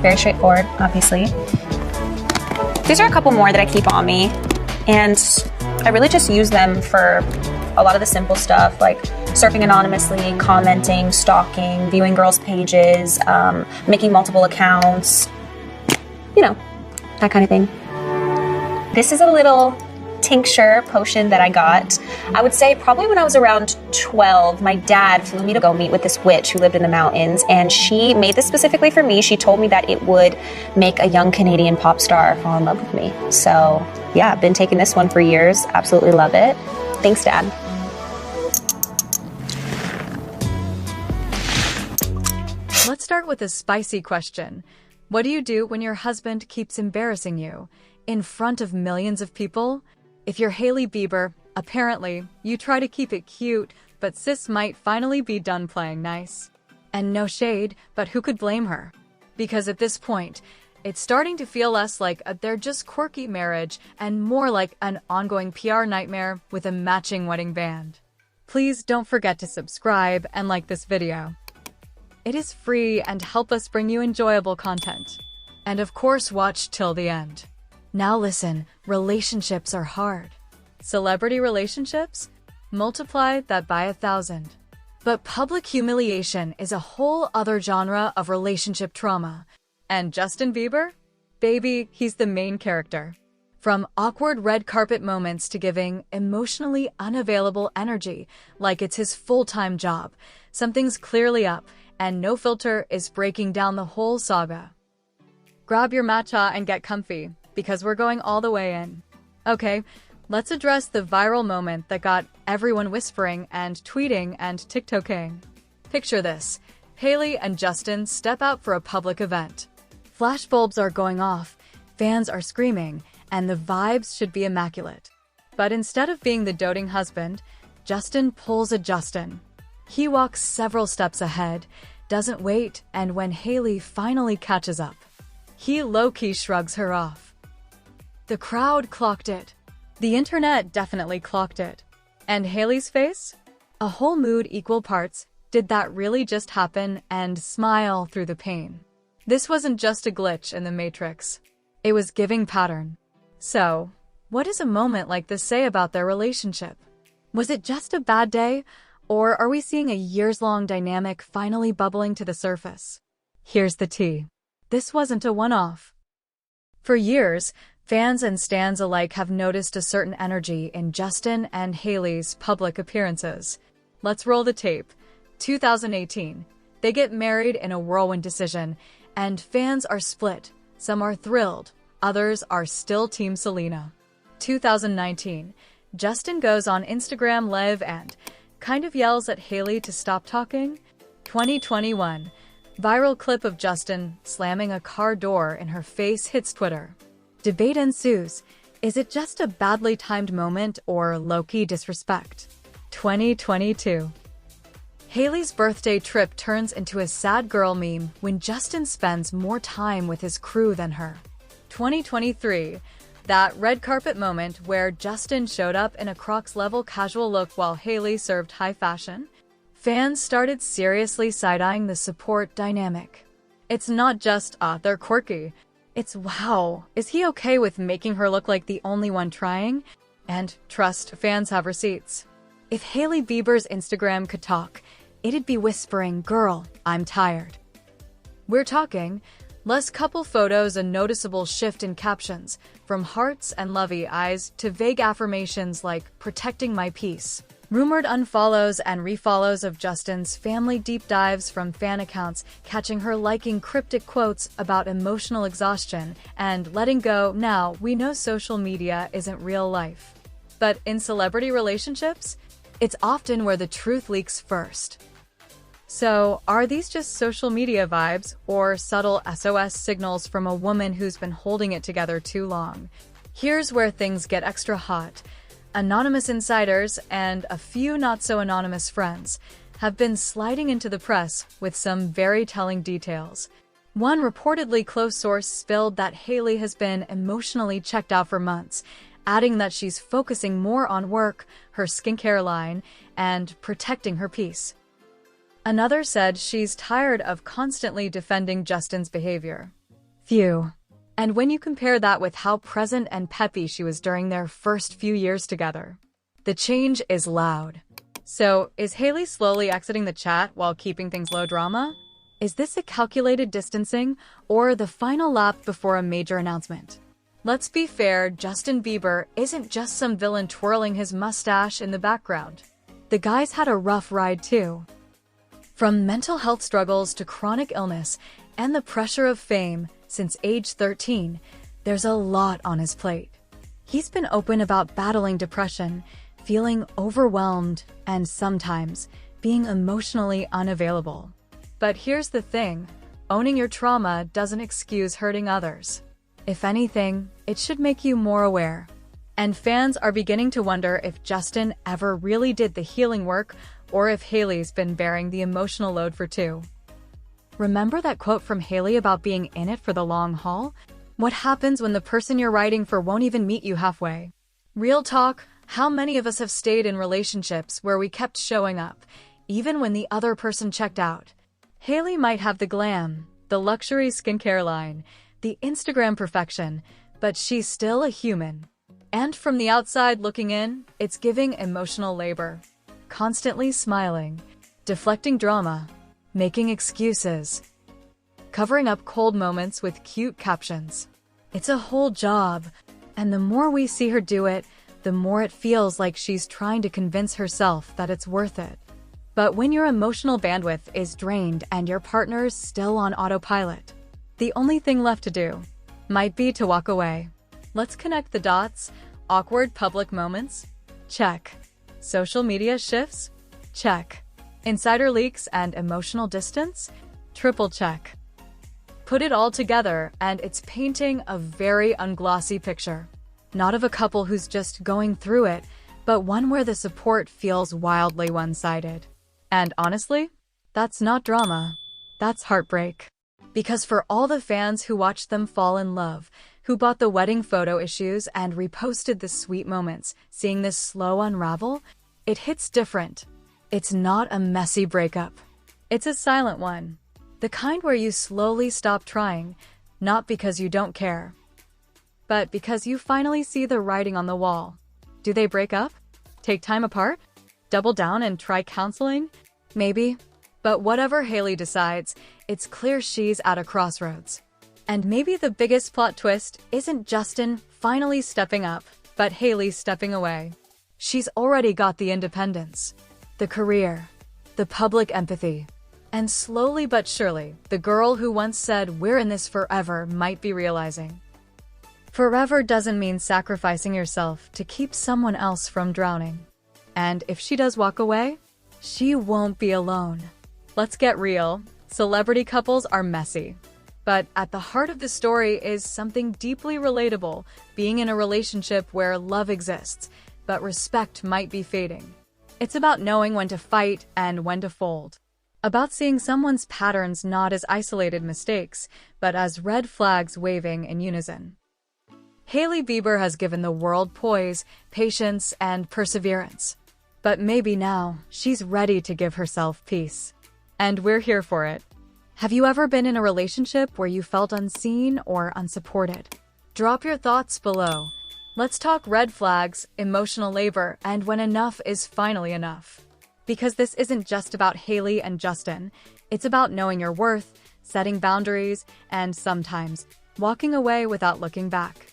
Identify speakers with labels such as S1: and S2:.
S1: Very straightforward, obviously. These are a couple more that I keep on me, and I really just use them for a lot of the simple stuff like surfing anonymously, commenting, stalking, viewing girls' pages, making multiple accounts, you know, that kind of thing. This is a little tincture potion that I got. I would say probably when I was around 12, my dad flew me to go meet with this witch who lived in the mountains, and she made this specifically for me. She told me that it would make a young Canadian pop star fall in love with me. So yeah, I've been taking this one for years. Absolutely love it. Thanks, Dad.
S2: Let's start with a spicy question. What do you do when your husband keeps embarrassing you in front of millions of people? If you're Hailey Bieber, apparently, you try to keep it cute, but sis might finally be done playing nice. And no shade, but who could blame her? Because at this point, it's starting to feel less like they're just quirky marriage and more like an ongoing PR nightmare with a matching wedding band. Please don't forget to subscribe and like this video. It is free and help us bring you enjoyable content. And of course, watch till the end. Now listen, relationships are hard. Celebrity relationships? Multiply that by 1,000. But public humiliation is a whole other genre of relationship trauma. And Justin Bieber? Baby, he's the main character. From awkward red carpet moments to giving emotionally unavailable energy like it's his full-time job, something's clearly up, and NoFilter is breaking down the whole saga. Grab your matcha and get comfy, because we're going all the way in. Okay, let's address the viral moment that got everyone whispering and tweeting and TikToking. Picture this. Hailey and Justin step out for a public event. Flashbulbs are going off, fans are screaming, and the vibes should be immaculate. But instead of being the doting husband, Justin pulls a Justin. He walks several steps ahead, doesn't wait, and when Hailey finally catches up, he low-key shrugs her off. The crowd clocked it. The internet definitely clocked it. And Hailey's face? A whole mood equal parts. Did that really just happen? And smile through the pain. This wasn't just a glitch in the Matrix. It was giving pattern. So, what does a moment like this say about their relationship? Was it just a bad day? Or are we seeing a years-long dynamic finally bubbling to the surface? Here's the tea. This wasn't a one-off. For years, fans and stans alike have noticed a certain energy in Justin and Hailey's public appearances. Let's roll the tape. 2018. They get married in a whirlwind decision, and fans are split. Some are thrilled, others are still Team Selena. 2019. Justin goes on Instagram Live and kind of yells at Hailey to stop talking. 2021. Viral clip of Justin slamming a car door in her face hits Twitter. Debate ensues. Is it just a badly timed moment or low-key disrespect? 2022. Hailey's birthday trip turns into a sad girl meme when Justin spends more time with his crew than her. 2023. That red carpet moment where Justin showed up in a Crocs-level casual look while Hailey served high fashion. Fans started seriously side-eyeing the support dynamic. It's not just, they're quirky. It's, wow, is he okay with making her look like the only one trying? And trust, fans have receipts. If Hailey Bieber's Instagram could talk, it'd be whispering, "Girl, I'm tired." We're talking less couple photos, a noticeable shift in captions, from hearts and lovey eyes to vague affirmations like "protecting my peace." Rumored unfollows and refollows of Justin's family deep dives from fan accounts, catching her liking cryptic quotes about emotional exhaustion and letting go. Now, we know social media isn't real life. But in celebrity relationships, it's often where the truth leaks first. So, are these just social media vibes or subtle SOS signals from a woman who's been holding it together too long? Here's where things get extra hot. Anonymous insiders and a few not-so-anonymous friends have been sliding into the press with some very telling details. One reportedly close source spilled that Hailey has been emotionally checked out for months, adding that she's focusing more on work, her skincare line, and protecting her peace. Another said she's tired of constantly defending Justin's behavior. Phew. And when you compare that with how present and peppy she was during their first few years together, the change is loud. So, is Hailey slowly exiting the chat while keeping things low drama? Is this a calculated distancing or the final lap before a major announcement? Let's be fair, Justin Bieber isn't just some villain twirling his mustache in the background. The guy's had a rough ride too. From mental health struggles to chronic illness and the pressure of fame since age 13, there's a lot on his plate. He's been open about battling depression, feeling overwhelmed, and sometimes being emotionally unavailable. But here's the thing, owning your trauma doesn't excuse hurting others. If anything, it should make you more aware. And fans are beginning to wonder if Justin ever really did the healing work or if Hailey's been bearing the emotional load for two. Remember that quote from Hailey about being in it for the long haul? What happens when the person you're writing for won't even meet you halfway? Real talk, how many of us have stayed in relationships where we kept showing up, even when the other person checked out? Hailey might have the glam, the luxury skincare line, the Instagram perfection, but she's still a human. And from the outside looking in, it's giving emotional labor. Constantly smiling, deflecting drama, making excuses, covering up cold moments with cute captions. It's a whole job, and the more we see her do it, the more it feels like she's trying to convince herself that it's worth it. But when your emotional bandwidth is drained and your partner's still on autopilot, the only thing left to do might be to walk away. Let's connect the dots. Awkward public moments? Check. Social media shifts? Check. Insider leaks and emotional distance? Triple check. Put it all together and it's painting a very unglossy picture. Not of a couple who's just going through it, but one where the support feels wildly one-sided. And honestly, that's not drama. That's heartbreak. Because for all the fans who watched them fall in love, who bought the wedding photo issues and reposted the sweet moments, seeing this slow unravel, it hits different. It's not a messy breakup. It's a silent one. The kind where you slowly stop trying, not because you don't care, but because you finally see the writing on the wall. Do they break up? Take time apart? Double down and try counseling? Maybe. But whatever Hailey decides, it's clear she's at a crossroads. And maybe the biggest plot twist isn't Justin finally stepping up, but Hailey stepping away. She's already got the independence, the career, the public empathy. And slowly but surely, the girl who once said, "We're in this forever," might be realizing. Forever doesn't mean sacrificing yourself to keep someone else from drowning. And if she does walk away, she won't be alone. Let's get real. Celebrity couples are messy. But at the heart of the story is something deeply relatable, being in a relationship where love exists, but respect might be fading. It's about knowing when to fight and when to fold. About seeing someone's patterns not as isolated mistakes, but as red flags waving in unison. Hailey Bieber has given the world poise, patience, and perseverance. But maybe now, she's ready to give herself peace. And we're here for it. Have you ever been in a relationship where you felt unseen or unsupported? Drop your thoughts below. Let's talk red flags, emotional labor, and when enough is finally enough. Because this isn't just about Hailey and Justin. It's about knowing your worth, setting boundaries, and sometimes walking away without looking back.